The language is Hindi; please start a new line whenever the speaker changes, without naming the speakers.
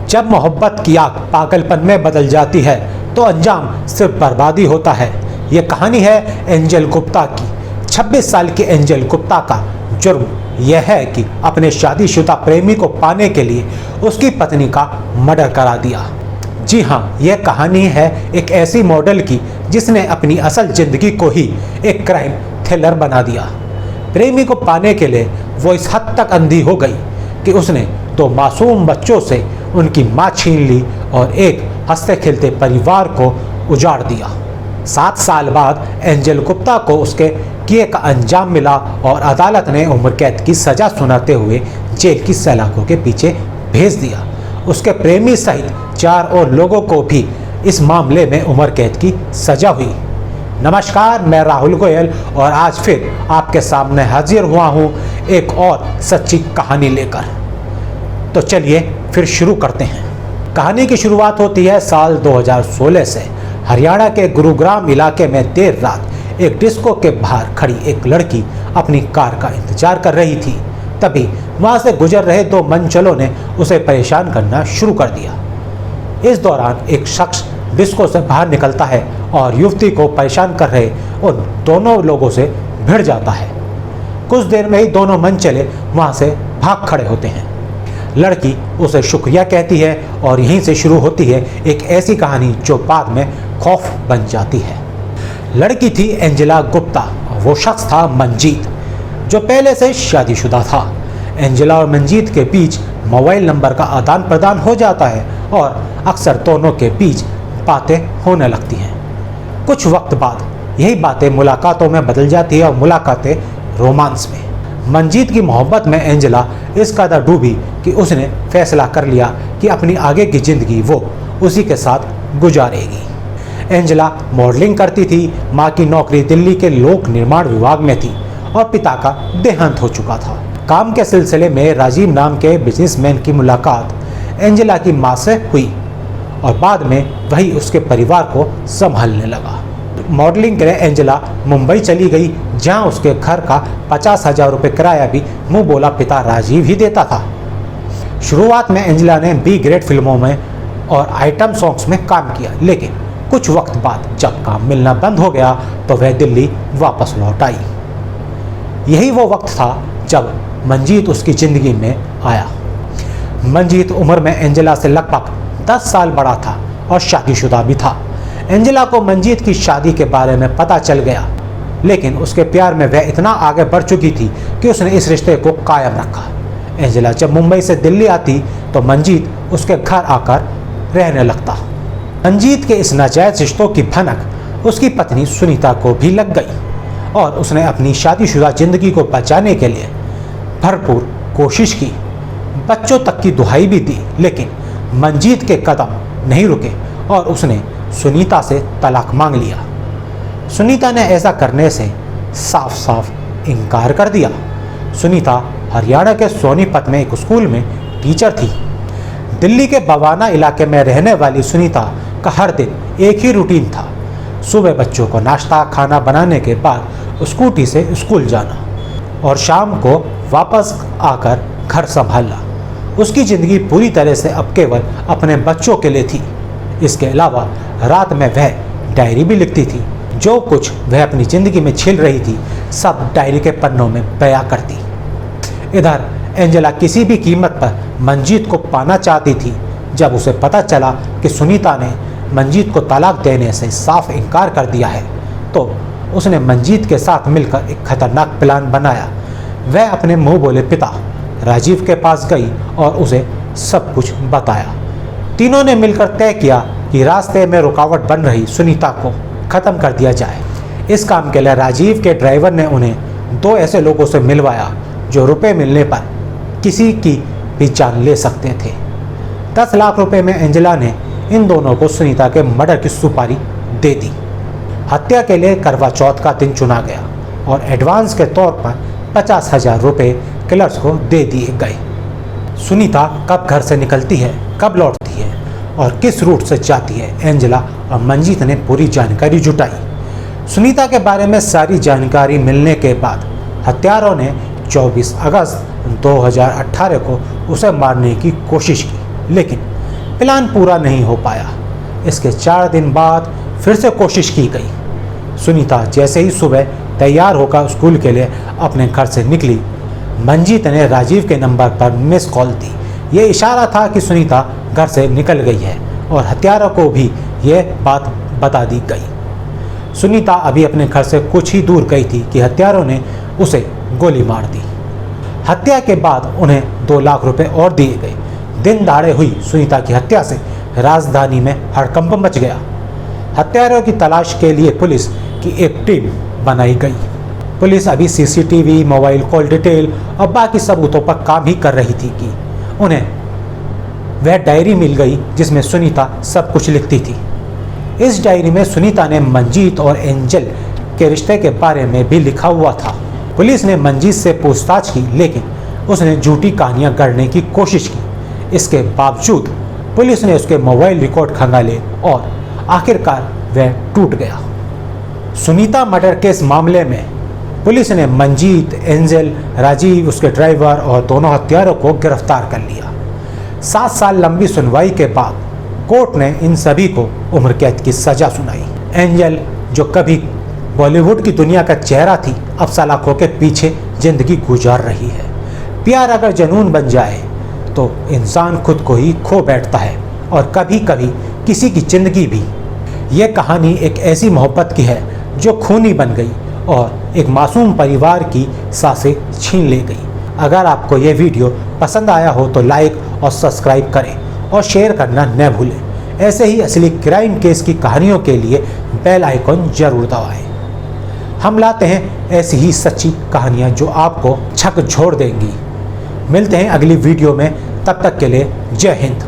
जब मोहब्बत की आग पागलपन में बदल जाती है तो अंजाम सिर्फ बर्बादी होता है। ये कहानी है एंजल गुप्ता की। 26 साल की एंजल गुप्ता का जुर्म यह है कि अपने शादीशुदा प्रेमी को पाने के लिए उसकी पत्नी का मर्डर करा दिया। जी हाँ, यह कहानी है एक ऐसी मॉडल की जिसने अपनी असल जिंदगी को ही एक क्राइम थ्रिलर बना दिया। प्रेमी को पाने के लिए वो इस हद तक अंधी हो गई कि उसने 2 मासूम बच्चों से उनकी मां छीन ली और एक हंसते खेलते परिवार को उजाड़ दिया। 7 साल बाद एंजल गुप्ता को उसके किए का अंजाम मिला और अदालत ने उम्र कैद की सजा सुनाते हुए जेल की सलाखों के पीछे भेज दिया। उसके प्रेमी सहित 4 और लोगों को भी इस मामले में उम्र कैद की सजा हुई। नमस्कार, मैं राहुल गोयल और आज फिर आपके सामने हाजिर हुआ हूँ एक और सच्ची कहानी लेकर। तो चलिए फिर शुरू करते हैं। कहानी की शुरुआत होती है साल 2016 से। हरियाणा के गुरुग्राम इलाके में देर रात एक डिस्को के बाहर खड़ी एक लड़की अपनी कार का इंतजार कर रही थी। तभी वहां से गुजर रहे 2 मनचलों ने उसे परेशान करना शुरू कर दिया। इस दौरान एक शख्स डिस्को से बाहर निकलता है और युवती को परेशान कर रहे उन दोनों लोगों से भिड़ जाता है। कुछ देर में ही दोनों मनचले वहां से भाग खड़े होते हैं। लड़की उसे शुक्रिया कहती है और यहीं से शुरू होती है एक ऐसी कहानी जो बाद में खौफ बन जाती है। लड़की थी एंजेला गुप्ता, वो शख्स था मंजीत, जो पहले से शादीशुदा था। एंजेला और मंजीत के बीच मोबाइल नंबर का आदान प्रदान हो जाता है और अक्सर दोनों के बीच बातें होने लगती हैं। कुछ वक्त बाद यही बातें मुलाकातों में बदल जाती है और मुलाकातें रोमांस में। मंजीत की मोहब्बत में एंजेला इस कदर डूबी कि उसने फैसला कर लिया कि अपनी आगे की ज़िंदगी वो उसी के साथ गुजारेगी। एंजेला मॉडलिंग करती थी, माँ की नौकरी दिल्ली के लोक निर्माण विभाग में थी और पिता का देहांत हो चुका था। काम के सिलसिले में राजीव नाम के बिजनेसमैन की मुलाकात एंजेला की माँ से हुई और बाद में वही उसके परिवार को संभालने लगा। मॉडलिंग के लिए एंजेला मुंबई चली गई, जहां उसके घर का 50,000 रुपये किराया भी मुंह बोला पिता राजीव ही देता था। शुरुआत में एंजेला ने बी ग्रेड फिल्मों में और आइटम सॉन्ग्स में काम किया, लेकिन कुछ वक्त बाद जब काम मिलना बंद हो गया तो वह दिल्ली वापस लौट आई। यही वो वक्त था जब मंजीत उसकी ज़िंदगी में आया। मंजीत उम्र में एंजेला से लगभग 10 साल बड़ा था और शादीशुदा भी था। एंजेला को मंजीत की शादी के बारे में पता चल गया, लेकिन उसके प्यार में वह इतना आगे बढ़ चुकी थी कि उसने इस रिश्ते को कायम रखा। एंजेला जब मुंबई से दिल्ली आती तो मंजीत उसके घर आकर रहने लगता। मंजीत के इस नाजायज रिश्तों की भनक उसकी पत्नी सुनीता को भी लग गई और उसने अपनी शादीशुदा जिंदगी को बचाने के लिए भरपूर कोशिश की। बच्चों तक की दुहाई भी दी, लेकिन मंजीत के कदम नहीं रुके और उसने सुनीता से तलाक मांग लिया। सुनीता ने ऐसा करने से साफ साफ इनकार कर दिया। सुनीता हरियाणा के सोनीपत में एक स्कूल में टीचर थी। दिल्ली के बवाना इलाके में रहने वाली सुनीता का हर दिन एक ही रूटीन था। सुबह बच्चों को नाश्ता खाना बनाने के बाद स्कूटी से स्कूल जाना और शाम को वापस आकर घर संभालना। उसकी ज़िंदगी पूरी तरह से अब केवल अपने बच्चों के लिए थी। इसके अलावा रात में वह डायरी भी लिखती थी। जो कुछ वह अपनी ज़िंदगी में झेल रही थी सब डायरी के पन्नों में बयां करती। इधर एंजेला किसी भी कीमत पर मंजीत को पाना चाहती थी। जब उसे पता चला कि सुनीता ने मंजीत को तलाक देने से साफ इनकार कर दिया है तो उसने मंजीत के साथ मिलकर एक खतरनाक प्लान बनाया। वह अपने मुंह बोले पिता राजीव के पास गई और उसे सब कुछ बताया। तीनों ने मिलकर तय किया कि रास्ते में रुकावट बन रही सुनीता को ख़त्म कर दिया जाए। इस काम के लिए राजीव के ड्राइवर ने उन्हें 2 ऐसे लोगों से मिलवाया जो रुपए मिलने पर किसी की भी जान ले सकते थे। 10 लाख रुपए में एंजेला ने इन दोनों को सुनीता के मर्डर की सुपारी दे दी। हत्या के लिए करवा चौथ का दिन चुना गया और एडवांस के तौर पर 50,000 रुपये किलर्स को दे दिए गए। सुनीता कब घर से निकलती है, कब लौटती है और किस रूट से जाती है, एंजेला और मंजीत ने पूरी जानकारी जुटाई। सुनीता के बारे में सारी जानकारी मिलने के बाद हत्यारों ने 24 अगस्त 2018 को उसे मारने की कोशिश की, लेकिन प्लान पूरा नहीं हो पाया। इसके 4 दिन बाद फिर से कोशिश की गई। सुनीता जैसे ही सुबह तैयार होकर स्कूल के लिए अपने घर से निकली, मंजीत ने राजीव के नंबर पर मिस कॉल दी। ये इशारा था कि सुनीता घर से निकल गई है और हत्यारों को भी यह बात बता दी गई। सुनीता अभी अपने घर से कुछ ही दूर गई थी कि हत्यारों ने उसे गोली मार दी। हत्या के बाद उन्हें 2 लाख रुपए और दिए गए। दिन दहाड़े हुई सुनीता की हत्या से राजधानी में हड़कंप मच गया। हत्यारों की तलाश के लिए पुलिस की एक टीम बनाई गई। पुलिस अभी सीसीटीवी, मोबाइल कॉल डिटेल और बाकी सबूतों पर काम ही कर रही थी कि उन्हें वह डायरी मिल गई जिसमें सुनीता सब कुछ लिखती थी। इस डायरी में सुनीता ने मंजीत और एंजल के रिश्ते के बारे में भी लिखा हुआ था। पुलिस ने मंजीत से पूछताछ की, लेकिन उसने झूठी कहानियां गढ़ने की कोशिश की। इसके बावजूद पुलिस ने उसके मोबाइल रिकॉर्ड खंगाले और आखिरकार वह टूट गया। सुनीता मर्डर केस मामले में पुलिस ने मंजीत, एंजल, राजीव, उसके ड्राइवर और दोनों हत्यारों को गिरफ्तार कर लिया। 7 साल लंबी सुनवाई के बाद कोर्ट ने इन सभी को उम्र कैद की सजा सुनाई। एंजल, जो कभी बॉलीवुड की दुनिया का चेहरा थी, अब सलाखों के पीछे जिंदगी गुजार रही है। प्यार अगर जुनून बन जाए तो इंसान खुद को ही खो बैठता है और कभी कभी किसी की जिंदगी भी। ये कहानी एक ऐसी मोहब्बत की है जो खूनी बन गई और एक मासूम परिवार की सांसें छीन ले गई। अगर आपको ये वीडियो पसंद आया हो तो लाइक और सब्सक्राइब करें और शेयर करना न भूलें। ऐसे ही असली क्राइम केस की कहानियों के लिए बेल आइकॉन जरूर दबाएं। हम लाते हैं ऐसी ही सच्ची कहानियाँ जो आपको झकझोर देंगी। मिलते हैं अगली वीडियो में, तब तक के लिए जय हिंद।